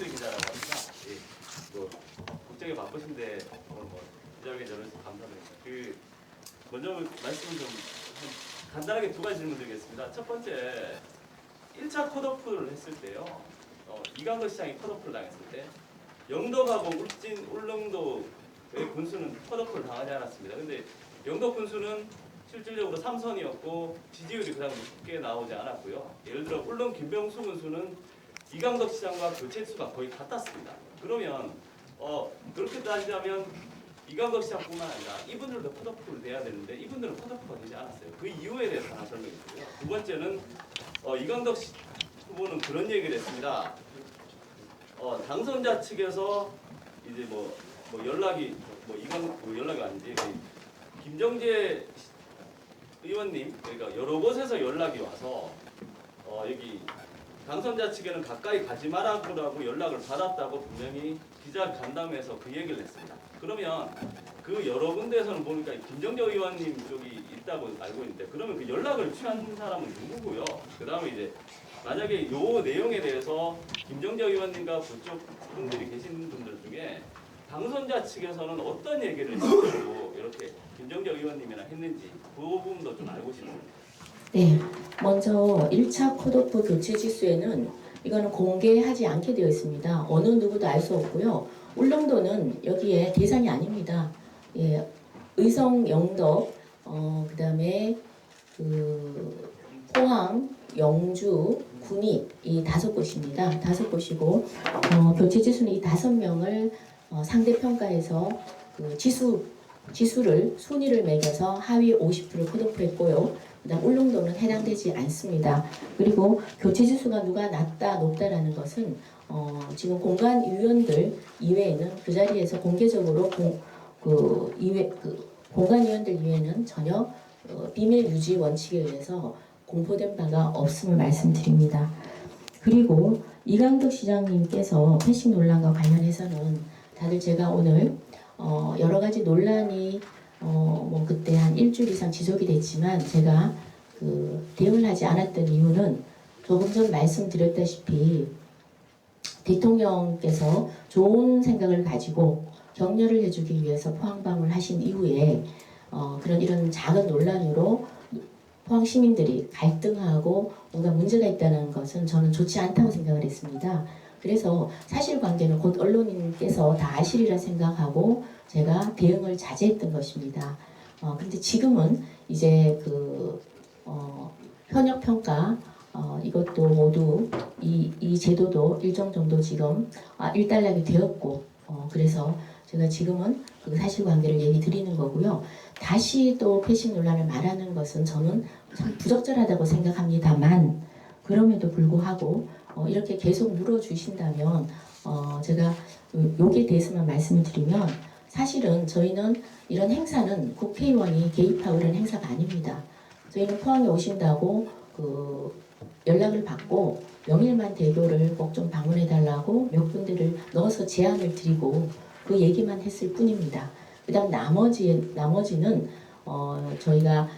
김종철 기자라고 합니다. 예, 뭐 국정에 바쁘신데 오늘 뭐 기자회견 열어주셔서 감사드립니다. 먼저 말씀을 좀 간단하게 두 가지 질문 드리겠습니다. 첫 번째, 1차 컷오프를 했을 때요. 이강도 시장이 컷오프를 당했을 때 영덕하고 울진, 울릉도의 군수는 컷오프를 당하지 않았습니다. 근데 영덕 군수는 실질적으로 3선이었고 지지율이 그다음 높게 나오지 않았고요. 예를 들어 울릉 김병수 군수는 이강덕 시장과 교체수가 거의 같았습니다. 그러면 그렇게 따지자면 이강덕 시장뿐만 아니라 이분들도 컷오프를 돼야 되는데 이분들은 컷오프가 되지 않았어요. 그 이유에 대해서 하나 설명해 주고요. 두 번째는 이강덕 후보는 그런 얘기를 했습니다. 당선자 측에서 이제 뭐 연락이 연락이 아닌지 김정재 의원님, 그러니까 여러 곳에서 연락이 와서 여기 당선자 측에는 가까이 가지 말라고 연락을 받았다고 분명히 기자 간담회에서 그 얘기를 했습니다. 그러면 그 여러 군데에서는 보니까 김정재 의원님 쪽이 있다고 알고 있는데 그러면 그 연락을 취한 사람은 누구고요? 그 다음에 이제 만약에 요 내용에 대해서 김정재 의원님과 그쪽 분들이 계신 분들 중에 당선자 측에서는 어떤 얘기를 했고 이렇게 김정재 의원님이나 했는지 그 부분도 좀 알고 싶습니다. 네, 먼저 1차 컷오프 교체 지수에는 이거는 공개하지 않게 되어 있습니다. 어느 누구도 알 수 없고요. 울릉도는 여기에 대상이 아닙니다. 예, 의성, 영덕, 그다음에 포항, 영주, 군위 이 5곳입니다. 5곳이고 교체 지수는 이 5명을 상대 평가에서 그 지수를 순위를 매겨서 하위 50%를 컷오프했고요. 그다음 울릉도는 해당되지 않습니다. 그리고 교체 지수가 누가 낮다 높다라는 것은 지금 공관위원들 이외에는 그 자리에서 공개적으로 공관위원들 이외에는 전혀 비밀 유지 원칙에 의해서 공포된 바가 없음을 말씀드립니다. 그리고 이강덕 시장님께서 패싱 논란과 관련해서는 다들 제가 오늘 여러 가지 논란이 그때 한 일주일 이상 지속이 됐지만 제가 대응을 하지 않았던 이유는 조금 전 말씀드렸다시피 대통령께서 좋은 생각을 가지고 격려를 해주기 위해서 포항방문을 하신 이후에 이런 작은 논란으로 포항 시민들이 갈등하고 뭔가 문제가 있다는 것은 저는 좋지 않다고 생각을 했습니다. 그래서 사실관계는 곧 언론인께서 다 아시리라 생각하고 제가 대응을 자제했던 것입니다. 그런데 지금은 이제 현역평가 이것도 모두 이 제도도 일정 정도 지금 일단락이 되었고 그래서 제가 지금은 그 사실관계를 얘기 드리는 거고요. 다시 또 패싱 논란을 말하는 것은 저는 참 부적절하다고 생각합니다만 그럼에도 불구하고 이렇게 계속 물어주신다면 제가 여기에 대해서만 말씀을 드리면 사실은 저희는 이런 행사는 국회의원이 개입하고 이런 행사가 아닙니다. 저희는 포항에 오신다고 연락을 받고 명일만 대교를 꼭 좀 방문해달라고 몇 군데를 넣어서 제안을 드리고 그 얘기만 했을 뿐입니다. 그 다음 나머지는 저희가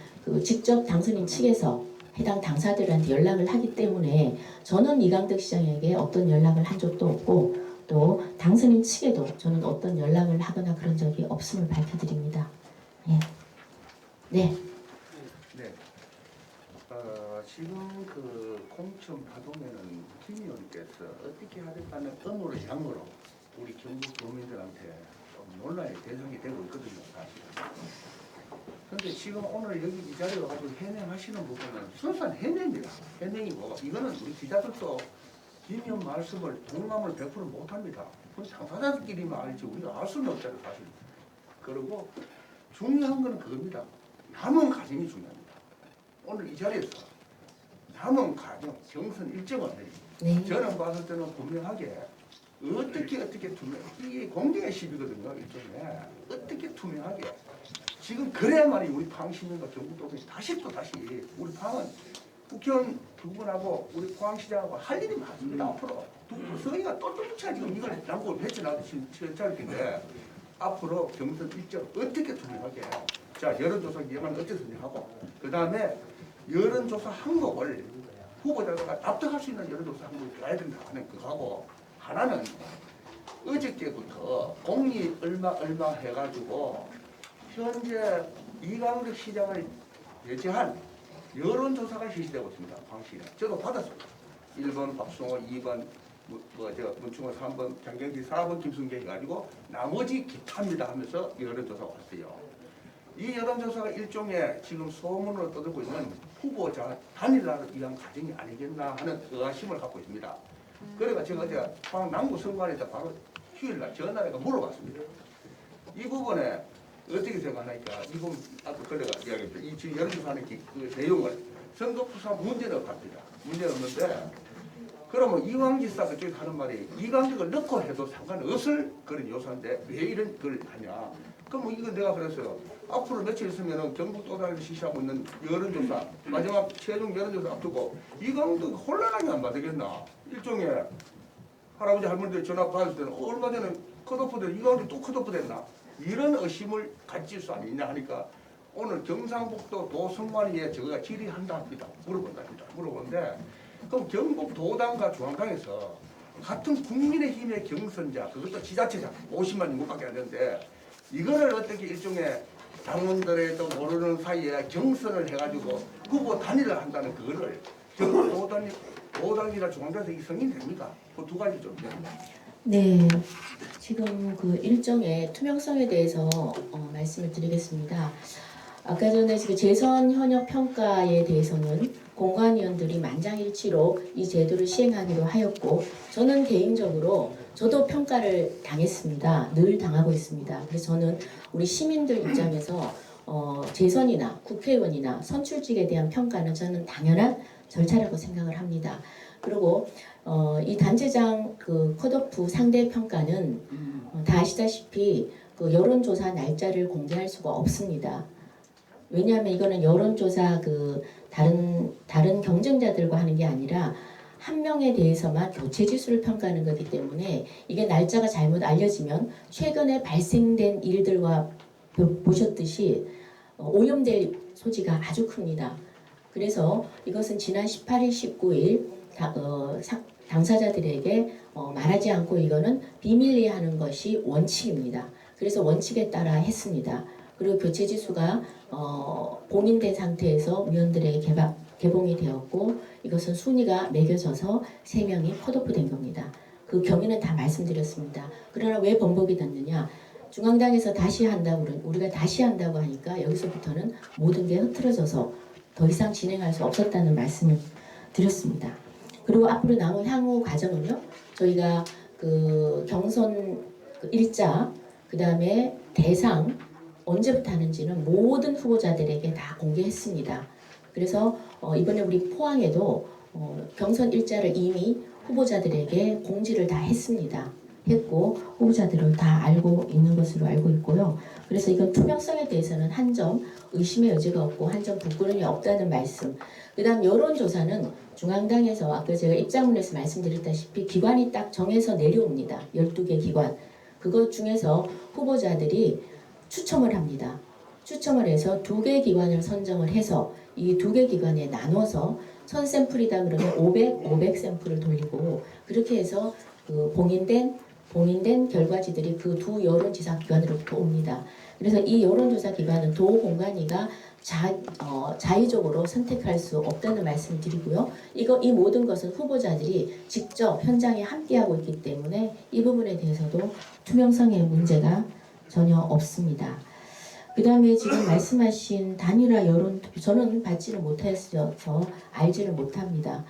직접 당선인 측에서 해당 당사들한테 연락을 하기 때문에 저는 이강덕 시장에게 어떤 연락을 한 적도 없고 또 당선인 측에도 저는 어떤 연락을 하거나 그런 적이 없음을 밝혀드립니다. 네. 네. 네. 지금 공천 파동에는 김 의원께서 어떻게 하겠다는 의무를 양으로 우리 경북 도민들한테 논란의 대상이 되고 있거든요, 사실은. 그런데 지금 오늘 여기 이 자리에 와가지고 해명하시는 부분은 순수한 해명입니다. 해명이고 이거는 우리 기자들도 김 의원 말씀을 동감을 100% 못합니다. 그건 당사자들끼리만 알지 우리가 알 수는 없잖아요, 사실. 그리고 중요한 거는 그겁니다. 남은 과정이 중요합니다. 오늘 이 자리에서 남은 과정, 경선 일정을 네. 저는 봤을 때는 분명하게 어떻게 이게 공정의 시비거든요, 일종의. 어떻게 투명하게. 지금 그래야만이 우리 포항 시민과 경북도민이 다시 우리 포항은 국회의원 두 분하고 우리 포항시장하고 할 일이 많습니다. 앞으로 서희가 똘똘뭉쳐 지금 이걸 남고 배치나도 시작할 텐데 앞으로 경선 일정 어떻게 투명하게 자 여론조사 기획안 어떻게 하고 그 다음에 여론조사 항목을 후보자가 납득할 수 있는 여론조사 항목을 줘야 된다 하는 그거하고 하나는 어저께부터 공리 얼마 해가지고 현재 이강덕 시장을 예치한 여론조사가 실시되고 있습니다. 광시에. 저도 받았습니다. 1번 박승호, 2번 문충호, 3번 장경기, 4번 김승재 해가지고 나머지 기타입니다 하면서 여론조사가 왔어요. 이 여론조사가 일종의 지금 소문으로 떠들고 있는 후보자 단일화를 위한 과정이 아니겠나 하는 의아심을 갖고 있습니다. 그래가 제가 어제 남구 선관에다 바로 휴일날 전화해서 물어봤습니다. 이 부분에 어떻게 생각하니까 이 부분 아까 걸레가 이야기했죠. 이 지금 여론조사하는 그 내용을 선거부사 문제는 없답니다. 문제는 없는데 그러면 이광지사 그쪽에 하는 말이 이광직을 넣고 해도 상관없을 그런 요소인데 왜 이런 걸 하냐. 그럼 이거 내가 그래서 앞으로 며칠 있으면 경북 도당에서 실시하고 있는 여론조사 마지막 최종 여론조사 앞두고 이광직 혼란하게 안 받겠나. 일종의 할아버지 할머니들 전화 받을 때는 얼마 전에 컷오프 됐 이광직 또 컷오프 됐나. 이런 의심을 가질 수 아니냐 하니까 오늘 경상북도 도선관위에 저거가 질의한다 합니다. 물어본답니다. 물어보는데 그럼 경북 도당과 중앙당에서 같은 국민의힘의 경선자 그것도 지자체장 50만 인구밖에 안 되는데 이거를 어떻게 일종의 당원들에도 모르는 사이에 경선을 해가지고 후보 단일을 한다는 그거를 경북 도당이나 중앙당에서 이 승인 됩니까? 그 두 가지 좀. 네, 지금 그 일정의 투명성에 대해서 말씀을 드리겠습니다. 아까 전에 지금 재선 현역 평가에 대해서는 공관위원들이 만장일치로 이 제도를 시행하기로 하였고 저는 개인적으로 저도 평가를 당했습니다. 늘 당하고 있습니다. 그래서 저는 우리 시민들 입장에서 재선이나 국회의원이나 선출직에 대한 평가는 저는 당연한 절차라고 생각을 합니다. 그리고 이 단체장 그 컷오프 상대 평가는 다 아시다시피 그 여론조사 날짜를 공개할 수가 없습니다. 왜냐하면 이거는 여론조사 그 다른 경쟁자들과 하는 게 아니라 한 명에 대해서만 교체 지수를 평가하는 거기 때문에 이게 날짜가 잘못 알려지면 최근에 발생된 일들과 보셨듯이 오염될 소지가 아주 큽니다. 그래서 이것은 지난 18일, 19일 당사자들에게 말하지 않고 이거는 비밀리에 하는 것이 원칙입니다. 그래서 원칙에 따라 했습니다. 그리고 교체 지수가 봉인된 상태에서 위원들에게 개봉이 되었고 이것은 순위가 매겨져서 3명이 컷오프된 겁니다. 그 경위는 다 말씀드렸습니다. 그러나 왜 번복이 됐느냐? 중앙당에서 다시 한다고 우리가 다시 한다고 하니까 여기서부터는 모든 게 흐트러져서 더 이상 진행할 수 없었다는 말씀을 드렸습니다. 그리고 앞으로 남은 향후 과정은요. 저희가 그 경선 그 일자 그 다음에 대상 언제부터 하는지는 모든 후보자들에게 다 공개했습니다. 그래서 이번에 우리 포항에도 경선 일자를 이미 후보자들에게 공지를 다 했습니다. 했고 후보자들을 다 알고 있는 것으로 알고 있고요. 그래서 이건 투명성에 대해서는 한 점 의심의 여지가 없고 한 점 부끄러움이 없다는 말씀. 그 다음 여론조사는 중앙당에서 아까 제가 입장문에서 말씀드렸다시피 기관이 딱 정해서 내려옵니다. 12개 기관. 그것 중에서 후보자들이 추첨을 합니다. 추첨을 해서 2개 기관을 선정을 해서 이 2개 기관에 나눠서 1000샘플이다 그러면 500 샘플을 돌리고 그렇게 해서 그 봉인된 결과지들이 그 두 여론조사 기관으로부터 옵니다. 그래서 이 여론조사 기관은 도 공관위가 자의적으로 선택할 수 없다는 말씀을 드리고요. 이 모든 것은 후보자들이 직접 현장에 함께하고 있기 때문에 이 부분에 대해서도 투명성의 문제가 전혀 없습니다. 그 다음에 지금 말씀하신 단일화 여론투표 저는 받지를 못해서 알지를 못합니다.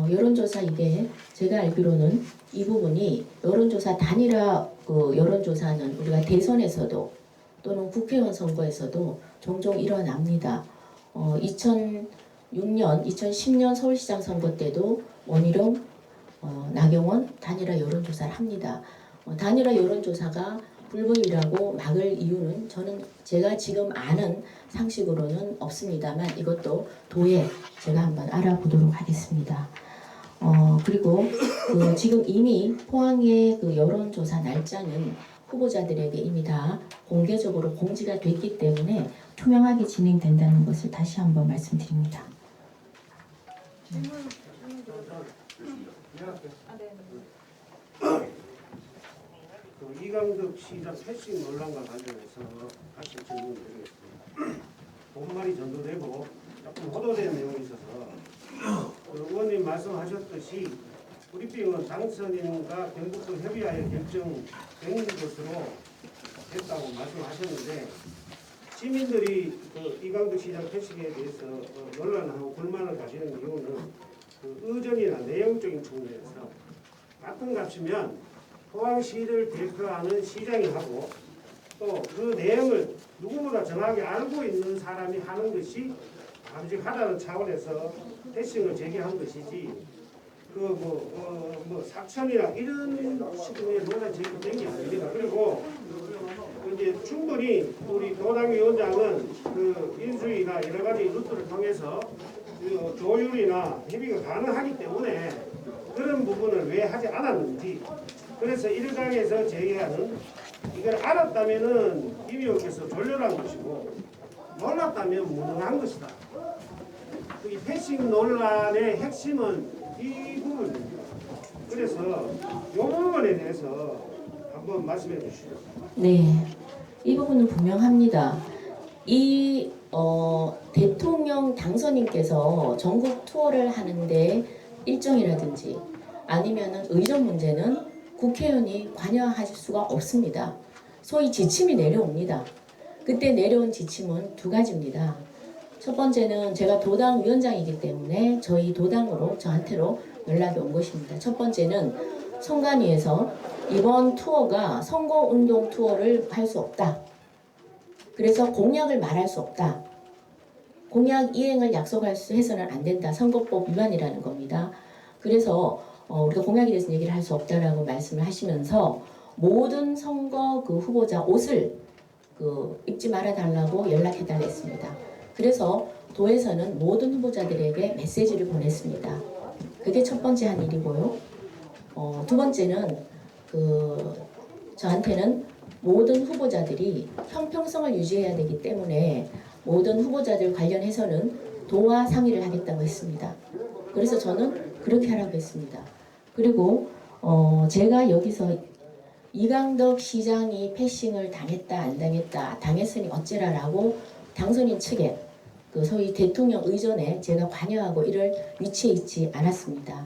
여론조사 이게 제가 알기로는 이 부분이 여론조사 단일화 여론조사는 우리가 대선에서도 또는 국회의원 선거에서도 종종 일어납니다. 2006년, 2010년 서울시장 선거 때도 원희룡, 나경원 단일화 여론조사를 합니다. 단일화 여론조사가 불법이라고 막을 이유는 저는 제가 지금 아는 상식으로는 없습니다만 이것도 도에 제가 한번 알아보도록 하겠습니다. 그리고 지금 이미 포항의 그 여론조사 날짜는 후보자들에게 이미 다 공개적으로 공지가 됐기 때문에 투명하게 진행된다는 것을 다시 한번 말씀드립니다. 그 이강덕 시장 패싱 논란과 관련해서 다시 질문드리겠습니다. 본말이 전도되고 조금 호도된 내용이 있어서 그 의원님 말씀하셨듯이 브리핑은 당선인과 경북도 협의하여 결정된 것으로 됐다고 말씀하셨는데 시민들이 그 이강덕 시장 패싱에 대해서 논란하고 불만을 가지는 이유는 그 의전이나 내용적인 측면에서 같은 값이면 포항시를 대표하는 시장이 하고 또 그 내용을 누구보다 정확히 알고 있는 사람이 하는 것이 바람직하다는 차원에서 패싱을 제기한 것이지 그 사천이나 이런 식의 논란 제기된 게 아닙니다. 그리고 이제 충분히 우리 도당위원장은 그 인수위나 여러 가지 루트를 통해서 그 조율이나 협의가 가능하기 때문에 그런 부분을 왜 하지 않았는지, 그래서 1강에서 제기하는 이걸 알았다면은 임 의원께서 졸렬한 것이고 몰랐다면 무능한 것이다. 이 패싱 논란의 핵심은 이 부분입니다. 그래서 이 부분에 대해서 한번 말씀해 주시죠. 네, 이 부분은 분명합니다. 이 대통령 당선인께서 전국 투어를 하는데 일정이라든지 아니면은 의전 문제는 국회의원이 관여하실 수가 없습니다. 소위 지침이 내려옵니다. 그때 내려온 지침은 두 가지입니다. 첫 번째는 제가 도당 위원장이기 때문에 저희 도당으로 저한테로 연락이 온 것입니다. 첫 번째는 선관위에서 이번 투어가 선거운동 투어를 할 수 없다. 그래서 공약을 말할 수 없다. 공약 이행을 약속할 수 해서는 안 된다. 선거법 위반이라는 겁니다. 그래서 우리가 공약에 대해서 얘기를 할 수 없다라고 말씀을 하시면서 모든 선거 그 후보자 옷을 입지 말아 달라고 연락해 달라 했습니다. 그래서 도에서는 모든 후보자들에게 메시지를 보냈습니다. 그게 첫 번째 한 일이고요. 두 번째는 저한테는 모든 후보자들이 형평성을 유지해야 되기 때문에 모든 후보자들 관련해서는 도와 상의를 하겠다고 했습니다. 그래서 저는 그렇게 하라고 했습니다. 그리고 제가 여기서 이강덕 시장이 패싱을 당했다 안 당했다 당했으니 어째라라고 당선인 측에 그 소위 대통령 의전에 제가 관여하고 이럴 위치에 있지 않았습니다.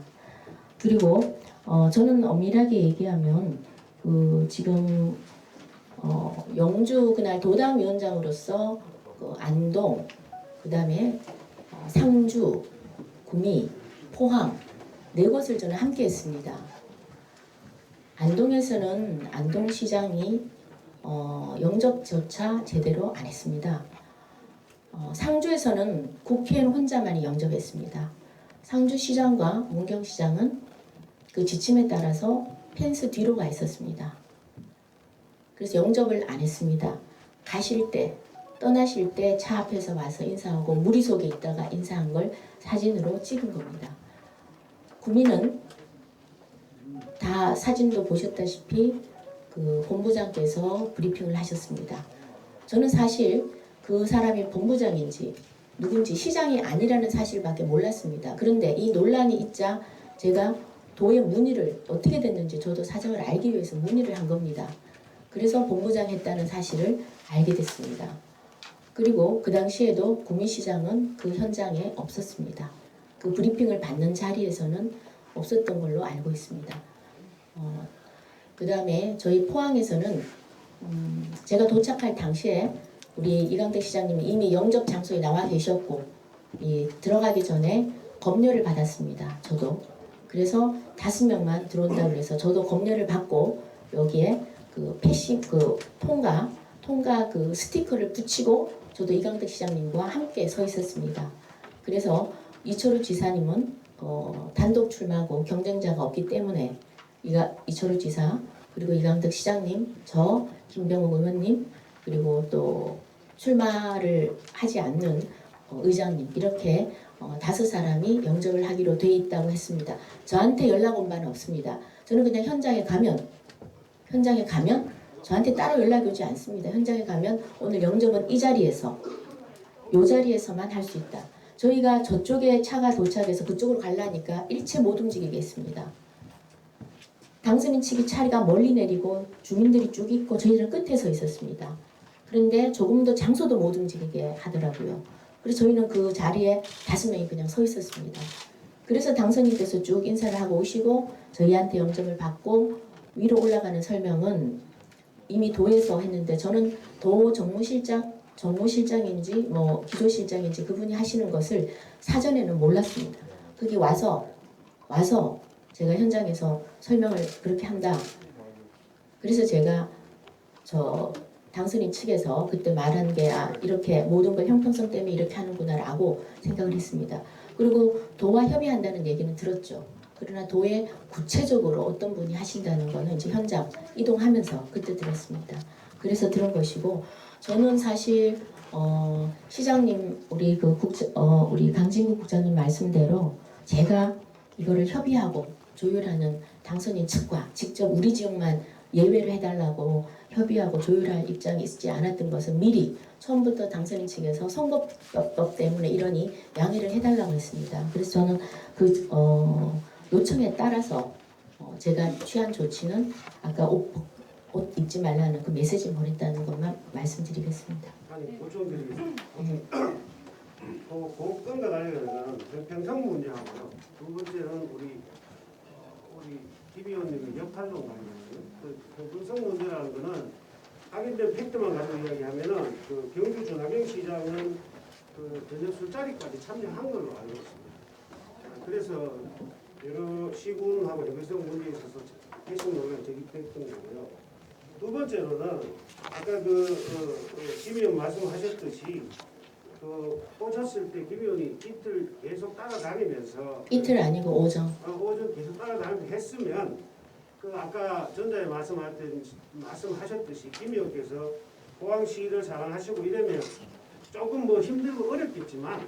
그리고 저는 엄밀하게 얘기하면 지금 영주 그날 도당위원장으로서 안동, 그 다음에 상주, 구미, 포항 네 곳을 저는 함께 했습니다. 안동에서는 안동시장이 영접조차 제대로 안 했습니다. 상주에서는 국회의원 혼자만이 영접했습니다. 상주시장과 문경시장은 그 지침에 따라서 펜스 뒤로 가 있었습니다. 그래서 영접을 안 했습니다. 가실 때, 떠나실 때 차 앞에서 와서 인사하고 무리 속에 있다가 인사한 걸 사진으로 찍은 겁니다. 구민은 다 사진도 보셨다시피 그 본부장께서 브리핑을 하셨습니다. 저는 사실 그 사람이 본부장인지 누군지 시장이 아니라는 사실밖에 몰랐습니다. 그런데 이 논란이 있자 제가 도에 문의를 어떻게 됐는지 저도 사정을 알기 위해서 문의를 한 겁니다. 그래서 본부장 했다는 사실을 알게 됐습니다. 그리고 그 당시에도 구미시장은 그 현장에 없었습니다. 그 브리핑을 받는 자리에서는 없었던 걸로 알고 있습니다. 그 다음에 저희 포항에서는 제가 도착할 당시에 우리 이강덕 시장님이 이미 영접 장소에 나와 계셨고 들어가기 전에 검열을 받았습니다. 저도. 그래서 5명만 들어온다고 해서 저도 검열을 받고 여기에 그 패싱 그 통과 그 스티커를 붙이고 저도 이강덕 시장님과 함께 서 있었습니다. 그래서 이철우 지사님은 단독 출마하고 경쟁자가 없기 때문에 이철우 지사 그리고 이강덕 시장님, 저 김병욱 의원님 그리고 또 출마를 하지 않는 의장님 이렇게 5사람이 영접을 하기로 돼 있다고 했습니다. 저한테 연락 온 바는 없습니다. 저는 그냥 현장에 가면 저한테 따로 연락이 오지 않습니다. 현장에 가면 오늘 영접은 이 자리에서 할 수 있다. 저희가 저쪽에 차가 도착해서 그쪽으로 가려니까 일체 못 움직이게 했습니다. 당선인 측이 차리가 멀리 내리고 주민들이 쭉 있고 저희들은 끝에 서 있었습니다. 그런데 조금 더 장소도 못 움직이게 하더라고요. 그래서 저희는 그 자리에 5명이 그냥 서 있었습니다. 그래서 당선인께서 쭉 인사를 하고 오시고 저희한테 영점을 받고 위로 올라가는 설명은 이미 도에서 했는데 저는 도 정무실장인지 뭐 기조실장인지 그분이 하시는 것을 사전에는 몰랐습니다. 그게 와서 제가 현장에서 설명을 그렇게 한다. 그래서 제가 저 당선인 측에서 그때 말한 게 이렇게 모든 걸 형평성 때문에 이렇게 하는구나라고 생각을 했습니다. 그리고 도와 협의한다는 얘기는 들었죠. 그러나 도에 구체적으로 어떤 분이 하신다는 거는 이제 현장 이동하면서 그때 들었습니다. 그래서 들은 것이고 저는 사실 시장님 우리 우리 강진구 국장님 말씀대로 제가 이거를 협의하고 조율하는 당선인 측과 직접 우리 지역만 예외를 해달라고 협의하고 조율할 입장이 있지 않았던 것은 미리 처음부터 당선인 측에서 선거법 때문에 이러니 양해를 해달라고 했습니다. 그래서 저는 그 요청에 따라서 제가 취한 조치는 아까 옷 입지 말라는 그 메시지 보냈다는 것만 말씀드리겠습니다. 아니 보충드리겠습니다. 그 건과 관련해서는 평성 문제하고요. 두 번째는 우리 김 의원님의 역할론 관련해서요. 그 평성 문제라는 거는 확인된 팩트만 가지고 이야기하면은 그 경주 준하경 시장은 그 저녁 술자리까지 참여한 걸로 알고 있습니다. 그래서 여러 시군하고 형평성 문제에 있어서 핵심 논란이 제기됐던 거고요. 두 번째로는 아까 김 의원 말씀하셨듯이 오셨을 때 김 의원이 이틀 계속 따라다니면서 이틀 아니고 오전. 오전 계속 따라다니면서 했으면 그 아까 전자에 말씀하셨듯이 김 의원께서 포항시를 사랑하시고 이러면 조금 뭐 힘들고 어렵겠지만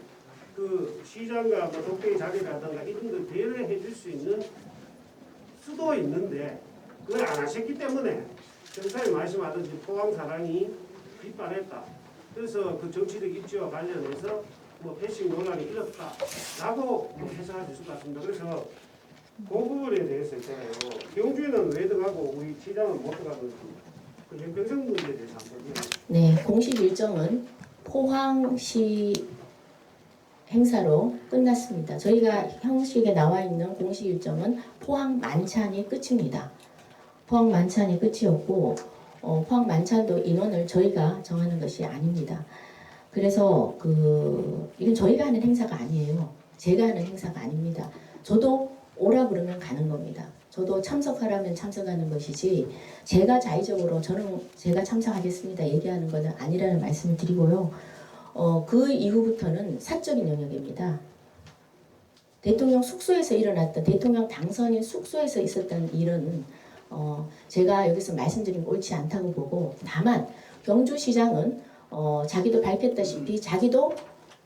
그 시장과 뭐 독대의 자리라든가 이런 걸 배려해 줄 수 있는 수도 있는데 그걸 안 하셨기 때문에 전사에 말씀하듯이 포항 사랑이 빗발했다. 그래서 그 정치적 입지와 관련해서 뭐 패싱 논란이 일었다라고 해석할 수 있을 것 같습니다. 그래서 그 부분에 대해서 있잖아요. 경주에는 왜 들어가고 우리 시장은 못 들어가는지 그 형평성 문제에 대해서 한번 이야기해. 네, 공식 일정은 포항시 행사로 끝났습니다. 저희가 형식에 나와 있는 공식 일정은 포항 만찬이 끝입니다. 포항 만찬이 끝이었고 포항 만찬도 인원을 저희가 정하는 것이 아닙니다. 그래서 이건 저희가 하는 행사가 아니에요. 제가 하는 행사가 아닙니다. 저도 오라 그러면 가는 겁니다. 저도 참석하라면 참석하는 것이지 제가 자의적으로 제가 참석하겠습니다 얘기하는 것은 아니라는 말씀을 드리고요. 그 이후부터는 사적인 영역입니다. 대통령 숙소에서 일어났던 대통령 당선인 숙소에서 있었던 일은 제가 여기서 말씀드린 게 옳지 않다고 보고 다만 경주시장은 자기도 밝혔다시피 자기도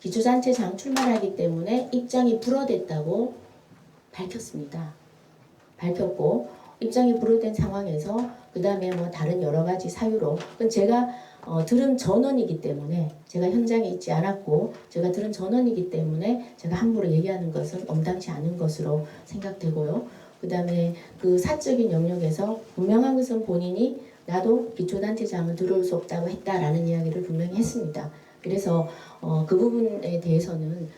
기초단체장 출마하기 때문에 입장이 불어됐다고 밝혔습니다. 밝혔고 입장이 불어된 상황에서 그 다음에 뭐 다른 여러 가지 사유로 그건 제가 들은 전원이기 때문에 제가 현장에 있지 않았고 제가 들은 전원이기 때문에 제가 함부로 얘기하는 것은 엄당치 않은 것으로 생각되고요. 그 다음에 그 사적인 영역에서 분명한 것은 본인이 나도 기초단체장은 들어올 수 없다고 했다라는 이야기를 분명히 했습니다. 그래서 그 부분에 대해서는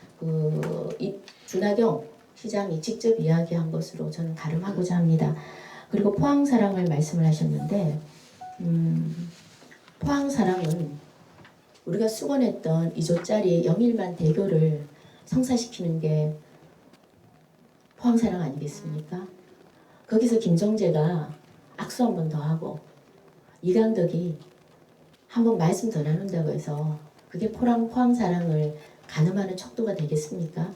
준하경 시장이 직접 이야기한 것으로 저는 가름하고자 합니다. 그리고 포항사랑을 말씀을 하셨는데 포항사랑은 우리가 수건했던 2조짜리 영일만 대교를 성사시키는 게 포항사랑 아니겠습니까? 거기서 김정재가 악수 한 번 더 하고 이강덕이 한 번 말씀 더 나눈다고 해서 그게 포항사랑을 가늠하는 척도가 되겠습니까?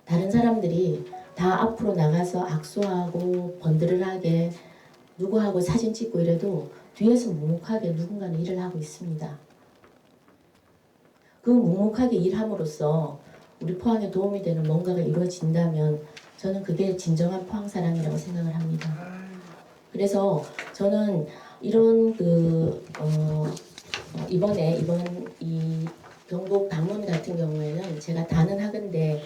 다른 사람들이 다 앞으로 나가서 악수하고 번들을하게 누구하고 사진 찍고 이래도 뒤에서 묵묵하게 누군가는 일을 하고 있습니다. 그 묵묵하게 일함으로써 우리 포항에 도움이 되는 뭔가가 이루어진다면 저는 그게 진정한 포항사랑이라고 생각을 합니다. 그래서 저는 이런 이번 이 경북 방문 같은 경우에는 제가 단언하건대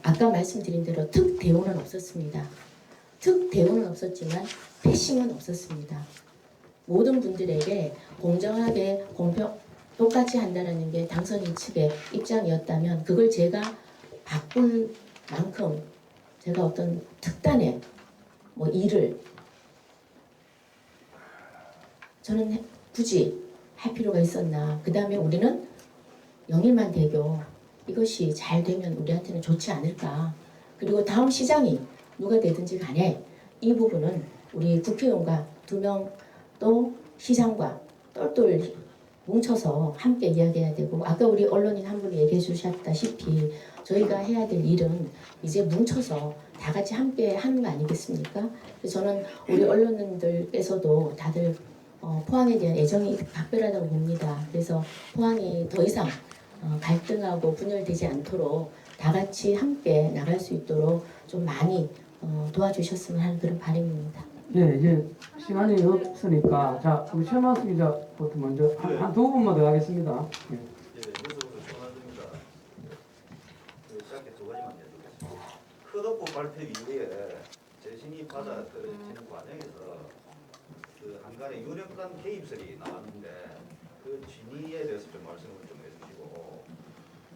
아까 말씀드린 대로 특 대우는 없었습니다. 특 대우는 없었지만 패싱은 없었습니다. 모든 분들에게 공정하게 똑같이 한다는 게 당선인 측의 입장이었다면 그걸 제가 바꿀 만큼 제가 어떤 특단의 일을 저는 굳이 할 필요가 있었나. 그 다음에 우리는 영일만 대교 이것이 잘 되면 우리한테는 좋지 않을까. 그리고 다음 시장이 누가 되든지 간에 이 부분은 우리 국회의원과 2명 또 시장과 똘똘 뭉쳐서 함께 이야기해야 되고 아까 우리 언론인 한 분이 얘기해 주셨다시피 저희가 해야 될 일은 이제 뭉쳐서 다 같이 함께 하는 거 아니겠습니까? 그래서 저는 우리 언론인들께서도 다들 포항에 대한 애정이 각별하다고 봅니다. 그래서 포항이 더 이상 갈등하고 분열되지 않도록 다 같이 함께 나갈 수 있도록 좀 많이 도와주셨으면 하는 그런 바람입니다. 네, 이제 시간이 없으니까 자 우리 최만수 기자부터 먼저 한 두 분만 더 하겠습니다. 네. 예, 뉴스부터 전화드립니다. 짧게 두 가지만 여쭙겠습니다. 컷오프 발표 이후에 재신이 받아 떨어지는 과정에서 그 한간에 유력한 개입설이 나왔는데 그 진위에 대해서 좀 말씀을 좀 해주시고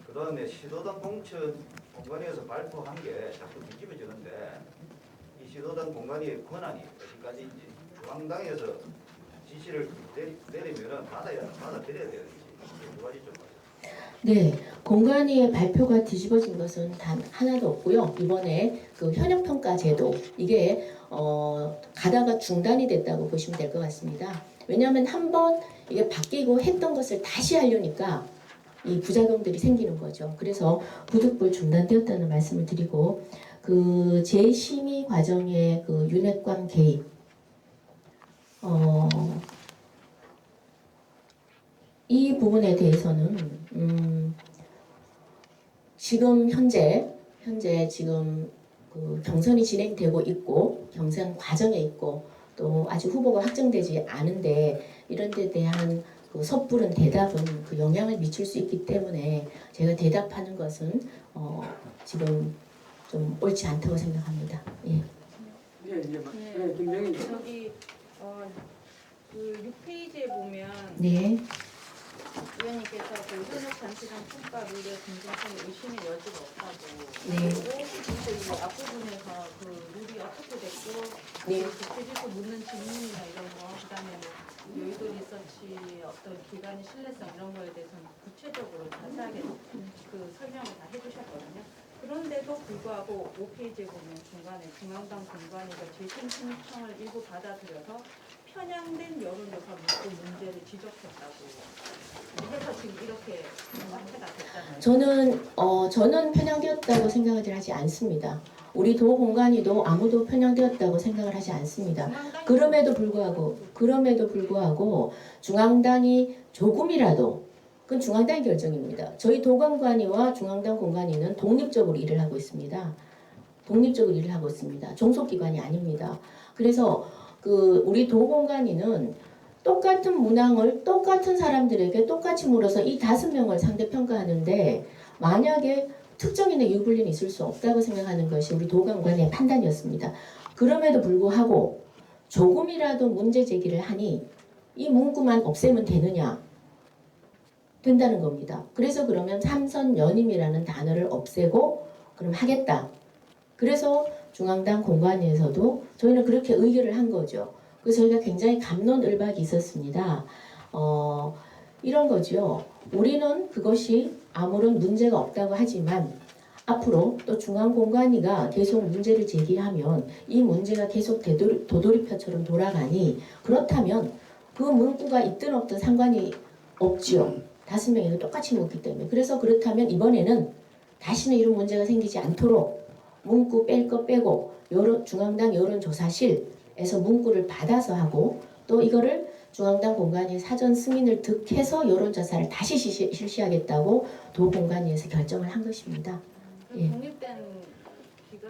그 다음에 시도당 공천 공간에서 발표한 게 자꾸 뒤집어지는데 이 시도당 공간의 권한이 어디까지인지 중앙당에서 지시를 내리면은 받아들여야 되는지 두 가지 좀. 네, 공관위의 발표가 뒤집어진 것은 단 하나도 없고요. 이번에 그 현역평가 제도 이게 가다가 중단이 됐다고 보시면 될 것 같습니다. 왜냐하면 한번 이게 바뀌고 했던 것을 다시 하려니까 이 부작용들이 생기는 거죠. 그래서 부득불 중단되었다는 말씀을 드리고 그 재심의 과정에 그 윤핵관 개입 이 부분에 대해서는 지금 현재 지금 그 경선이 진행되고 있고 경선 과정에 있고 또 아직 후보가 확정되지 않은데 이런 데 대한 그 섣부른 대답은 그 영향을 미칠 수 있기 때문에 제가 대답하는 것은 지금 좀 옳지 않다고 생각합니다. 예. 예, 김정희 기자. 저기 그 6페이지에 보면 네. 위원님께서 그 현역 단체장 평가 룰의 공정성에 의심의 여지가 없다고 네. 그리고 이 앞부분에서 그 룰이 어떻게 됐고 네. 구체적으로 묻는 질문이나 이런 거 그다음에 뭐 여의도 리서치 어떤 기관의 신뢰성 이런 거에 대해서는 구체적으로 자세하게 그 설명을 다 해주셨거든요. 그런데도 불구하고 5페이지에 보면 중간에 중앙당 공관위가 재심 신청을 일부 받아들여서 편향된 여론조사 문제를 지적했다고 해서 지금 이렇게 화제가 됐잖아요. 저는 편향되었다고 생각을 하지 않습니다. 우리 도 공관위도 아무도 편향되었다고 생각을 하지 않습니다. 그럼에도 불구하고 중앙당이 조금이라도 그건 중앙당의 결정입니다. 저희 도관관위와 중앙당 공관위는 독립적으로 일을 하고 있습니다. 독립적으로 일을 하고 있습니다. 종속기관이 아닙니다. 그래서 그 우리 도공관위는 똑같은 문항을 똑같은 사람들에게 똑같이 물어서 이 5명을 상대 평가하는데 만약에 특정인의 유불리는 있을 수 없다고 생각하는 것이 우리 도관관의 판단이었습니다. 그럼에도 불구하고 조금이라도 문제 제기를 하니 이 문구만 없애면 되느냐? 된다는 겁니다. 그래서 그러면 삼선 연임이라는 단어를 없애고 그럼 하겠다. 그래서 중앙당 공관위에서도 저희는 그렇게 의결을 한 거죠. 그래서 저희가 굉장히 갑론을박이 있었습니다. 이런 거죠. 우리는 그것이 아무런 문제가 없다고 하지만 앞으로 또 중앙공관위가 계속 문제를 제기하면 이 문제가 계속 도돌이표처럼 돌아가니 그렇다면 그 문구가 있든 없든 상관이 없지요. 5명이 똑같이 묻기 때문에. 그래서 그렇다면 이번에는 다시는 이런 문제가 생기지 않도록 문구 뺄 거 빼고 중앙당 여론조사실에서 문구를 받아서 하고 또 이거를 중앙당 공관위 사전 승인을 득해서 여론조사를 다시 실시하겠다고 도공관위에서 결정을 한 것입니다. 예. 독립된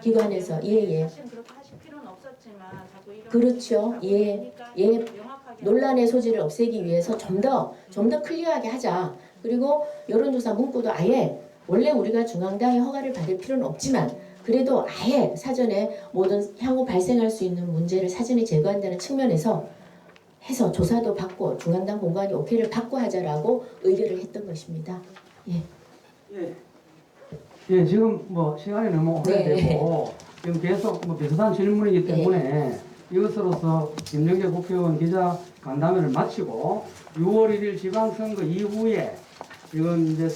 기관에서 예. 사실 그렇게 하실 필요는 없었지만 자꾸 이런 그렇죠. 예. 보니까 예. 명확하게 논란의 소지를 없애기 위해서 좀 더 클리어하게 하자. 그리고 여론조사 문구도 아예 원래 우리가 중앙당의 허가를 받을 필요는 없지만 그래도 아예 사전에 모든 향후 발생할 수 있는 문제를 사전에 제거한다는 측면에서 해서 조사도 받고 중앙당 공관이 오케이를 받고 하자라고 의결을 했던 것입니다. 예. 예, 지금 뭐 시간이 너무 오래되고 지금 계속 뭐 비슷한 질문이기 때문에 이것으로서 김영재 국회의원 기자 간담회를 마치고 6월 1일 지방선거 이후에 지금 이제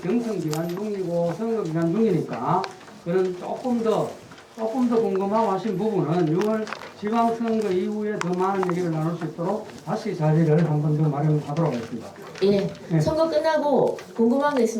경선 기간 중이고 선거 기간 중이니까 그런 조금 더 궁금하고 하신 부분은 6월 지방선거 이후에 더 많은 얘기를 나눌 수 있도록 다시 자리를 한 번 더 마련하도록 하겠습니다. 예. 선거 끝나고 궁금한 거 있으면